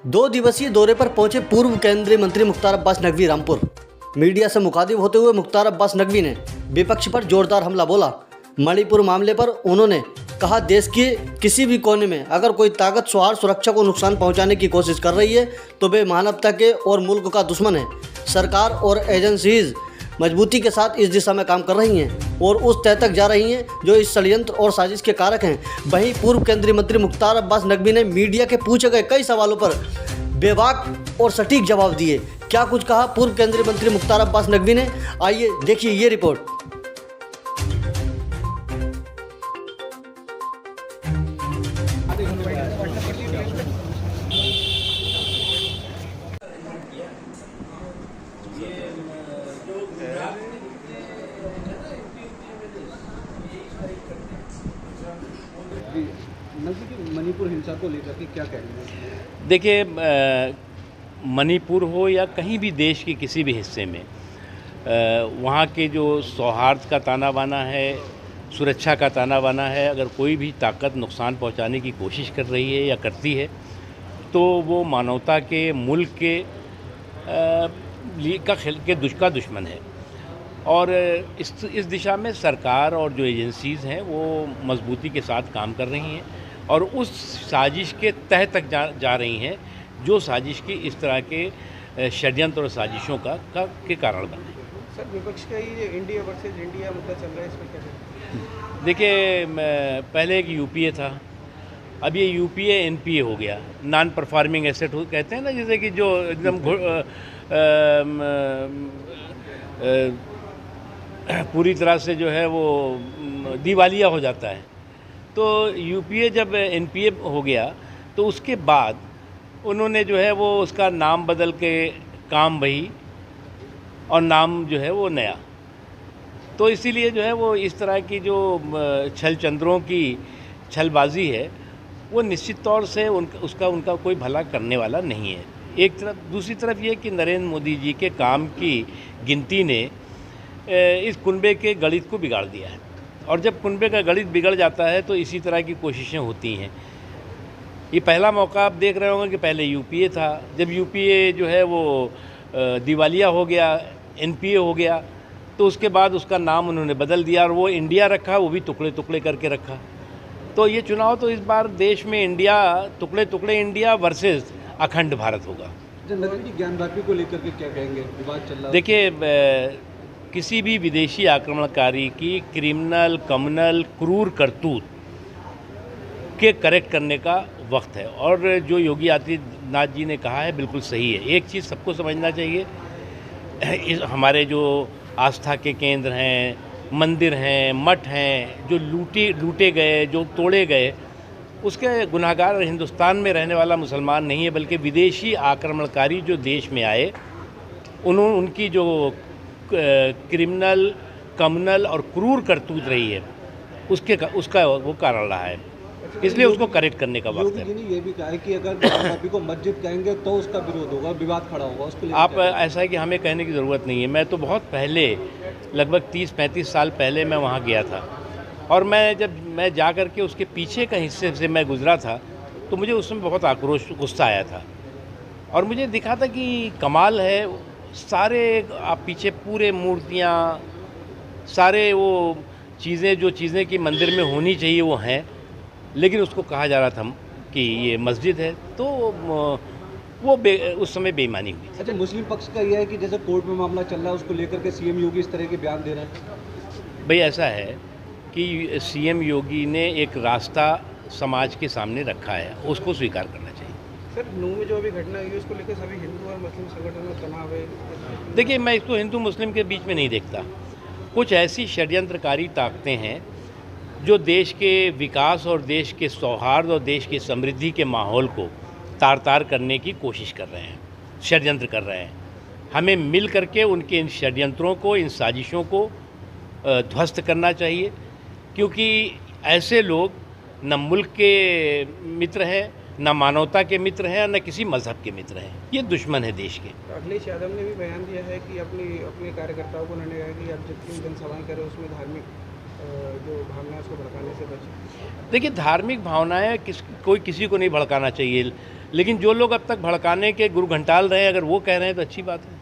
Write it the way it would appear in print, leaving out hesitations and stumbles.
दो दिवसीय दौरे पर पहुंचे पूर्व केंद्रीय मंत्री मुख्तार अब्बास नकवी रामपुर। मीडिया से मुखातिब होते हुए मुख्तार अब्बास नकवी ने विपक्ष पर जोरदार हमला बोला। मणिपुर मामले पर उन्होंने कहा, देश के किसी भी कोने में अगर कोई ताकत सौहार्द सुरक्षा को नुकसान पहुंचाने की कोशिश कर रही है तो वे मानवता के और मुल्क का दुश्मन है। सरकार और एजेंसीज मजबूती के साथ इस दिशा में काम कर रही हैं और उस तय तक जा रही हैं जो इस षड्यंत्र और साजिश के कारक हैं। वहीं पूर्व केंद्रीय मंत्री मुख्तार अब्बास नकवी ने मीडिया के पूछे गए कई सवालों पर बेबाक और सटीक जवाब दिए। क्या कुछ कहा पूर्व केंद्रीय मंत्री मुख्तार अब्बास नकवी ने, आइए देखिए ये रिपोर्ट। मणिपुर हिंसा को लेकर के क्या कहेंगे? देखिए, मणिपुर हो या कहीं भी देश के किसी भी हिस्से में वहाँ के जो सौहार्द का ताना बाना है, सुरक्षा का ताना बाना है, अगर कोई भी ताकत नुकसान पहुँचाने की कोशिश कर रही है या करती है तो वो मानवता के मुल्क के का दुश्मन है। और इस दिशा में सरकार और जो एजेंसीज़ हैं वो मजबूती के साथ काम कर रही हैं और उस साजिश के तह तक जा रही हैं जो साजिश की इस तरह के षड्यंत्र और साजिशों के कारण बने। सर, विपक्ष का ये इंडिया वर्सेज इंडिया मुद्दा चल रहा है, इसमें क्या है? देखिए, पहले एक यूपीए था, अब ये यूपीए एनपीए हो गया, नॉन परफॉर्मिंग एसेट कहते हैं ना, जैसे कि जो एकदम पूरी तरह से जो है वो दिवालिया हो जाता है। तो यूपीए जब एनपीए हो गया तो उसके बाद उन्होंने जो है वो उसका नाम बदल के काम वही और नाम जो है वो नया। तो इसीलिए जो है वो इस तरह की जो छल चंद्रों की छलबाजी है वो निश्चित तौर से उनका कोई भला करने वाला नहीं है। एक तरफ, दूसरी तरफ ये कि नरेंद्र मोदी जी के काम की गिनती ने इस कुनबे के गणित को बिगाड़ दिया है और जब कुनबे का गणित बिगड़ जाता है तो इसी तरह की कोशिशें होती हैं। ये पहला मौका आप देख रहे होंगे कि पहले यूपीए था, जब यूपीए जो है वो दिवालिया हो गया, एनपीए हो गया, तो उसके बाद उसका नाम उन्होंने बदल दिया और वो इंडिया रखा, वो भी टुकड़े टुकड़े करके रखा। तो ये चुनाव तो इस बार देश में इंडिया टुकड़े टुकड़े इंडिया वर्सेस अखंड भारत होगा। नकवी जी, ज्ञान को लेकर के क्या कहेंगे? विवाद चल रहा है। देखिए, किसी भी विदेशी आक्रमणकारी की क्रिमिनल, कम्युनल, क्रूर करतूत के करेक्ट करने का वक्त है और जो योगी आदित्यनाथ जी ने कहा है बिल्कुल सही है। एक चीज़ सबको समझना चाहिए, हमारे जो आस्था के केंद्र हैं, मंदिर हैं, मठ हैं, जो लूटे गए, जो तोड़े गए, उसके गुनहगार हिंदुस्तान में रहने वाला मुसलमान नहीं है बल्कि विदेशी आक्रमणकारी जो देश में आए उनकी जो क्रिमिनल, कम्युनल और क्रूर करतूत रही है उसका वो कारण रहा है, इसलिए उसको करेक्ट करने का वक्त है। योगी जी ने ये भी कहा है कि अगर नकवी को मस्जिद कहेंगे तो उसका विरोध होगा, विवाद खड़ा होगा, उसके लिए आप ऐसा है कि हमें कहने की ज़रूरत नहीं है। मैं तो बहुत पहले, लगभग 30-35 साल पहले मैं वहाँ गया था और जब मैं जा कर के उसके पीछे का हिस्से से मैं गुजरा था तो मुझे उस समय बहुत आक्रोश, गुस्सा आया था और मुझे दिखा था कि कमाल है, सारे आप पीछे पूरे मूर्तियाँ, सारे वो चीज़ें जो चीज़ें कि मंदिर में होनी चाहिए वो हैं, लेकिन उसको कहा जा रहा था कि ये मस्जिद है, तो वो उस समय बेईमानी हुई। अच्छा, मुस्लिम पक्ष का यह है कि जैसे कोर्ट में मामला चल रहा है उसको लेकर के सीएम योगी इस तरह के बयान दे रहे हैं। भाई, ऐसा है कि सीएम योगी ने एक रास्ता समाज के सामने रखा है, उसको स्वीकार करना चाहिए। सर, नू में जो अभी घटना हुई उसको लेकर सभी हिंदू और मुस्लिम संगठन में तनाव है। देखिए, मैं इसको हिंदू मुस्लिम के बीच में नहीं देखता। कुछ ऐसी षड्यंत्रकारी ताकतें हैं जो देश के विकास और देश के सौहार्द और देश की समृद्धि के माहौल को तार करने की कोशिश कर रहे हैं, षड्यंत्र कर रहे हैं। हमें मिल करके उनके इन षड्यंत्रों को, इन साजिशों को ध्वस्त करना चाहिए, क्योंकि ऐसे लोग न मुल्क के मित्र हैं, न मानवता के मित्र हैं, न किसी मज़हब के मित्र हैं। ये दुश्मन है देश के। अखिलेश यादव ने भी बयान दिया है कि अपने कार्यकर्ताओं को उन्होंने कहा कि आप जितनी जनसभाएं करें उसमें धार्मिक जो भावना है उसको भड़काने से बचें। देखिए, धार्मिक भावनाएं कोई किसी को नहीं भड़काना चाहिए। लेकिन जो लोग अब तक भड़काने के गुरु घंटाल रहे हैं, अगर वो कह रहे हैं तो अच्छी बात है।